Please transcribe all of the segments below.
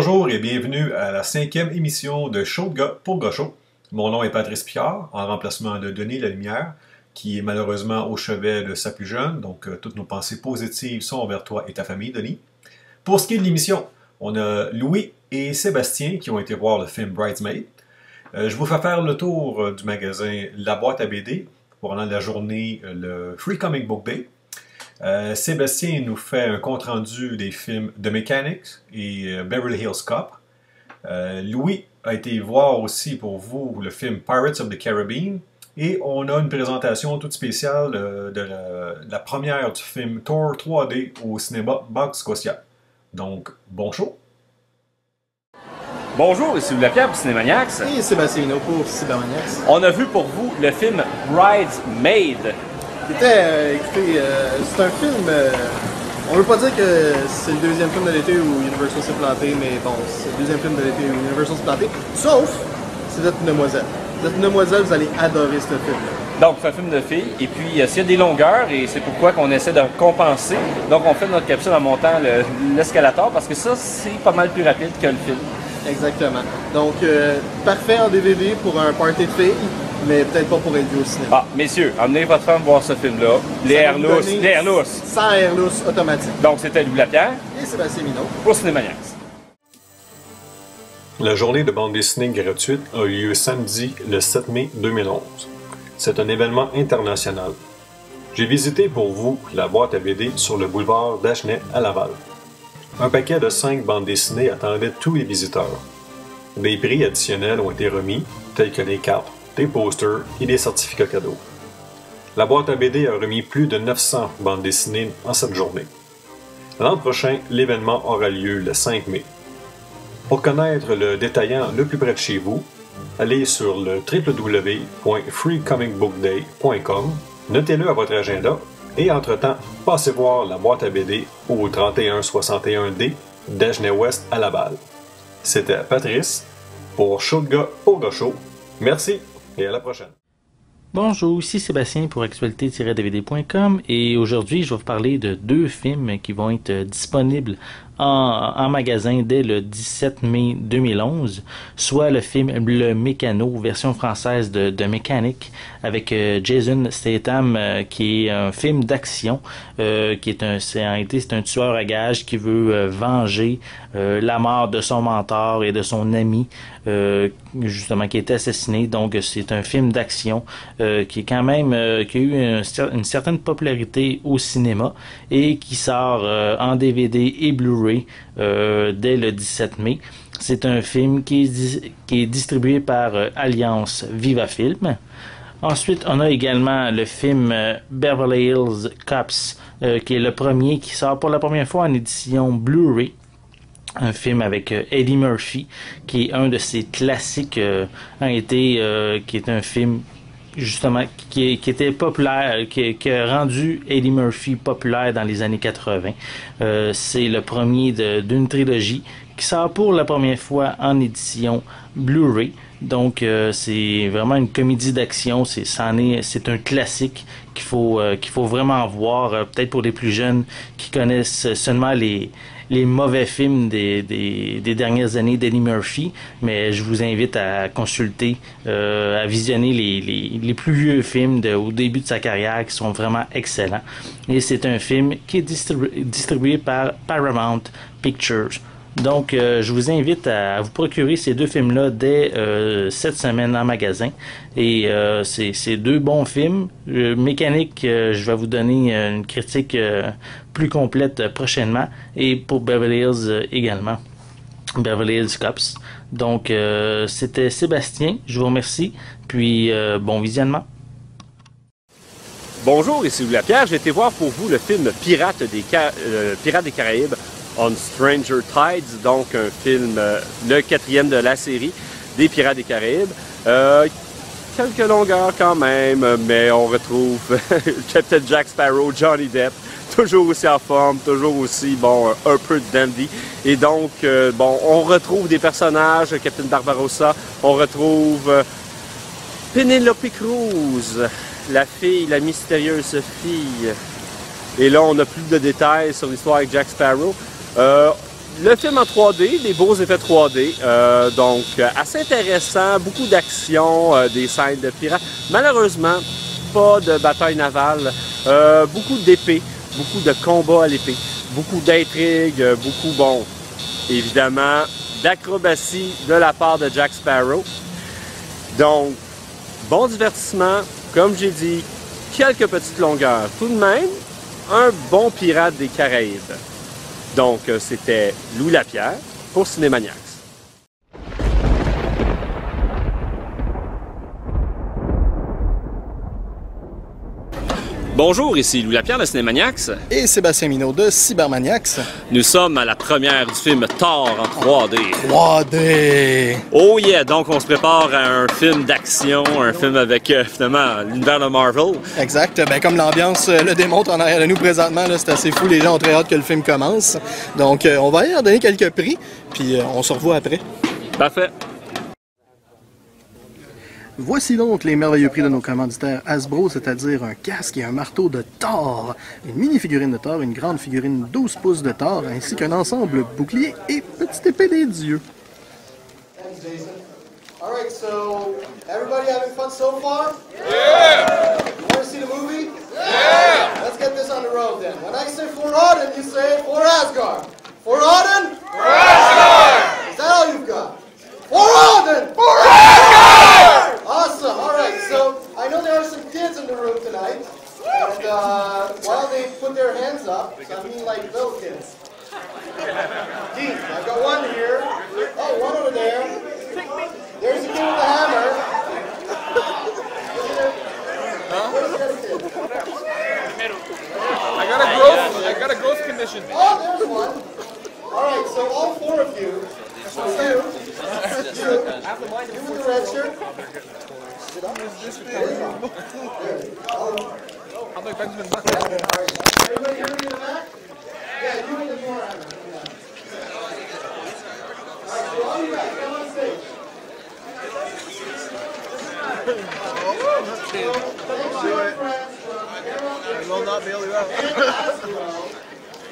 Bonjour et bienvenue à la 5e émission de Show de gars pour gars show. Mon nom est Patrice Picard, en remplacement de Denis Lalumière, qui est malheureusement au chevet de sa plus jeune, donc toutes nos pensées positives sont envers toi et ta famille, Denis. Pour ce qui est de l'émission, on a Louis et Sébastien qui ont été voir le film Bridesmaid. Je vous fais faire le tour du magasin La Boîte à BD pendant la journée, le Free Comic Book Day. Sébastien nous fait un compte-rendu des films The Mechanics et Beverly Hills Cop. Louis a été voir aussi pour vous le film Pirates of the Caribbean. Et on a une présentation toute spéciale de la première du film Thor 3D au cinéma Box Scotia. Donc, bon show! Bonjour, ici Louis Lapierre pour Cinémaniacs. Et Sébastien Hinault pour Cybermaniacs. On a vu pour vous le film Bridesmaid. Écoutez, c'est un film... on veut pas dire que c'est le deuxième film de l'été où Universal s'est planté, mais bon, c'est le deuxième film de l'été où Universal s'est planté. Sauf, c'est Vous êtes une demoiselle. Vous êtes une demoiselle, vous allez adorer ce film-là. Donc, c'est un film de filles. Et puis, s'il y a des longueurs, et c'est pourquoi qu'on essaie de compenser, donc on fait notre capsule en montant l'escalator, parce que ça, c'est pas mal plus rapide que le film. Exactement. Donc, parfait en DVD pour un party de filles, mais peut-être pas pour être vu au cinéma. Ah, messieurs, emmenez votre femme voir ce film-là. Les airs lousses. Sans air lousse automatique. Donc, c'était Louis Lapierre. Et Sébastien Hinault. Pour Cinémaniacs. La journée de bande dessinée gratuite a eu lieu samedi, le 7 mai 2011. C'est un événement international. J'ai visité pour vous la boîte à BD sur le boulevard d'Agenais à Laval. Un paquet de 5 bandes dessinées attendait tous les visiteurs. Des prix additionnels ont été remis, tels que des cartes, des posters et des certificats cadeaux. La boîte à BD a remis plus de 900 bandes dessinées en cette journée. L'an prochain, l'événement aura lieu le 5 mai. Pour connaître le détaillant le plus près de chez vous, allez sur le www.freecomicbookday.com, notez-le à votre agenda et entre-temps, passez voir la boîte à BD au 3161D d'Agenais-Ouest à Laval. C'était Patrice pour Show de gars pour gars show. Merci et à la prochaine. Bonjour, ici Sébastien pour actualité-dvd.com et aujourd'hui je vais vous parler de 2 films qui vont être disponibles en magasin dès le 17 mai 2011, soit le film Le Mécano, version française de Mechanic, avec Jason Statham, qui est un film d'action, qui est en réalité c'est un tueur à gages qui veut venger la mort de son mentor et de son ami, justement qui a été assassiné. Donc c'est un film d'action qui est quand même qui a eu une certaine popularité au cinéma et qui sort en DVD et Blu-ray dès le 17 mai. C'est un film qui est distribué par Alliance Viva Film. Ensuite, on a également le film Beverly Hills Cops, qui est le premier qui sort pour la première fois en édition Blu-ray. Un film avec Eddie Murphy, qui est un de ses classiques, qui est un film justement qui était populaire, qui a rendu Eddie Murphy populaire dans les années 80. C'est le premier d'une trilogie qui sort pour la première fois en édition Blu-ray. Donc c'est vraiment une comédie d'action, c'est un classique qu'il faut vraiment voir, peut-être pour les plus jeunes qui connaissent seulement les mauvais films des dernières années d'Eddie Murphy, mais je vous invite à consulter, à visionner les plus vieux films au début de sa carrière qui sont vraiment excellents. Et c'est un film qui est distribué par Paramount Pictures. Donc, je vous invite à vous procurer ces 2 films-là dès cette semaine en magasin. Et c'est 2 bons films. Mécanique, je vais vous donner une critique plus complète prochainement. Et pour Beverly Hills également. Beverly Hills Cops. Donc, c'était Sébastien. Je vous remercie. Puis, bon visionnement. Bonjour, ici Louis Lapierre. J'ai été voir pour vous le film Pirates des Caraïbes. On Stranger Tides, donc un film, le 4e de la série des Pirates des Caraïbes. Quelques longueurs quand même, mais on retrouve Captain Jack Sparrow, Johnny Depp, toujours aussi en forme, toujours aussi, bon, un peu de dandy. Et donc, on retrouve des personnages, Captain Barbarossa, on retrouve Penelope Cruz, la mystérieuse fille. Et là, on n'a plus de détails sur l'histoire avec Jack Sparrow. le film en 3D, des beaux effets 3D, donc assez intéressant, beaucoup d'action, des scènes de pirates. Malheureusement, pas de bataille navale, beaucoup d'épées, beaucoup de combats à l'épée, beaucoup d'intrigues, beaucoup, bon, évidemment, d'acrobatie de la part de Jack Sparrow. Donc, bon divertissement, comme j'ai dit, quelques petites longueurs. Tout de même, un bon pirate des Caraïbes. Donc, c'était Louis Lapierre pour Cinémaniacs. Bonjour, ici Louis Lapierre de Cinémaniacs. Et Sébastien Minot de Cybermaniacs. Nous sommes à la première du film Thor en 3D. 3D! Oh yeah, donc on se prépare à un film d'action, un film avec finalement l'univers de Marvel. Exact. Ben, comme l'ambiance le démontre en arrière de nous présentement, c'est assez fou. Les gens ont très hâte que le film commence. Donc, on va aller leur donner quelques prix, puis on se revoit après. Parfait. Voici donc les merveilleux prix de nos commanditaires Hasbro, c'est-à-dire un casque et un marteau de Thor, une mini-figurine de Thor, une grande figurine 12 pouces de Thor, ainsi qu'un ensemble bouclier et petite épée des dieux. Thanks, Jason. All right, so everybody having fun so far? Yeah! You want to see the movie? Yeah! Let's get this on the road then. When I say for Odin, you say for Asgard. For Odin? For Asgard! Is that all you've got? For Odin! For Asgard! Awesome. All right. So I know there are some kids in the room tonight, and while they put their hands up, so I mean like little kids. Keith, I've got one here. Oh, one over there. There's a kid with a hammer. Where's the other kid? I got a growth condition. Oh, there's one. All right. So all four of you. So you with the red shirt. I'm like Benjamin Button. Everybody here in the back? Yeah, you in the door. Alright, so all you guys, come on stage. Thanks to our friends from I will not bail you out.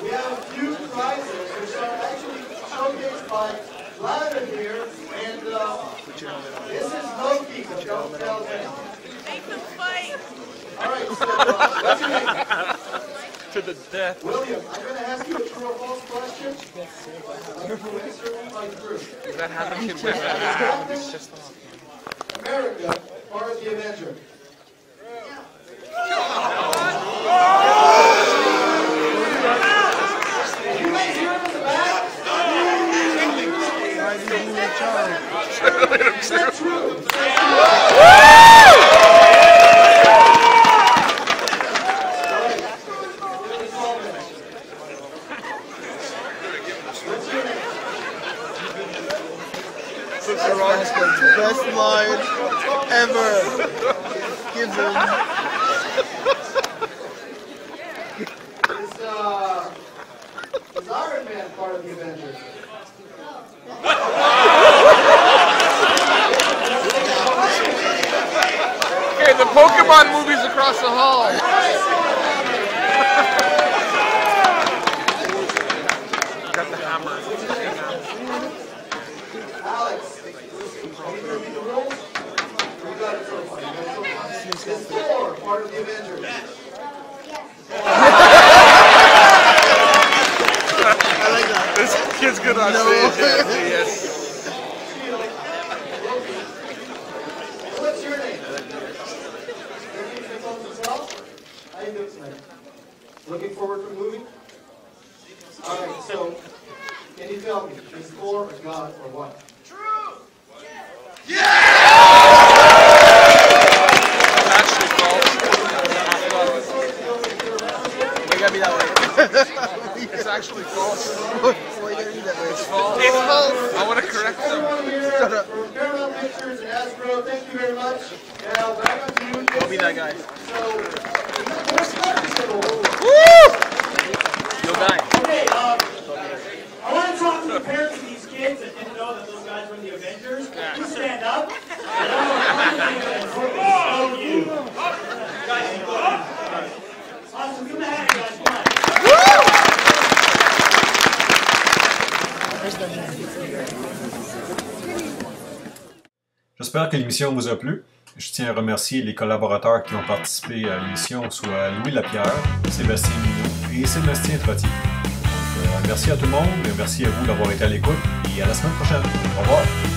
we have a few prizes which are actually showcased by Ladder here, and this is Loki, so don't tell them. Make them fight! Alright, so what's your name? To the death. William, I'm going to ask you a true or false question. You answer by true. That happened to America, part of the Avenger. You guys hear him in the back? Is that true? Best line ever. Gives him. Is Iron Man part of the Avengers? Okay, the Pokemon movies across the hall. Got the hammer. Alex, are you going to read the rules? You got it so far. Is Thor part of the Avengers? I like that. This kid's good on stage. Yes. What's your name? How you doing tonight? Looking forward to the movie? Alright, so, can you tell me, is Thor a god or what? True! Actually false. You gotta be that way. It's actually false. Why you gotta be that way? It's false. It's false. I want to correct them. Everyone here from Paramount Pictures and Hasbro, thank you very much. Now, back on to you. I'll be that guy. So, there's stuff You'll die. Okay, I want to talk to the parents of these kids that didn't know that those guys were the Avengers. You stand up. Oh, you. Guys, awesome. Give them a hand, guys. Come on. J'espère que l'émission vous a plu. Je tiens à remercier les collaborateurs qui ont participé à l'émission, soit Louis Lapierre, Sébastien Minou et Sébastien Trottier. Donc, merci à tout le monde, merci à vous d'avoir été à l'écoute et à la semaine prochaine. Au revoir.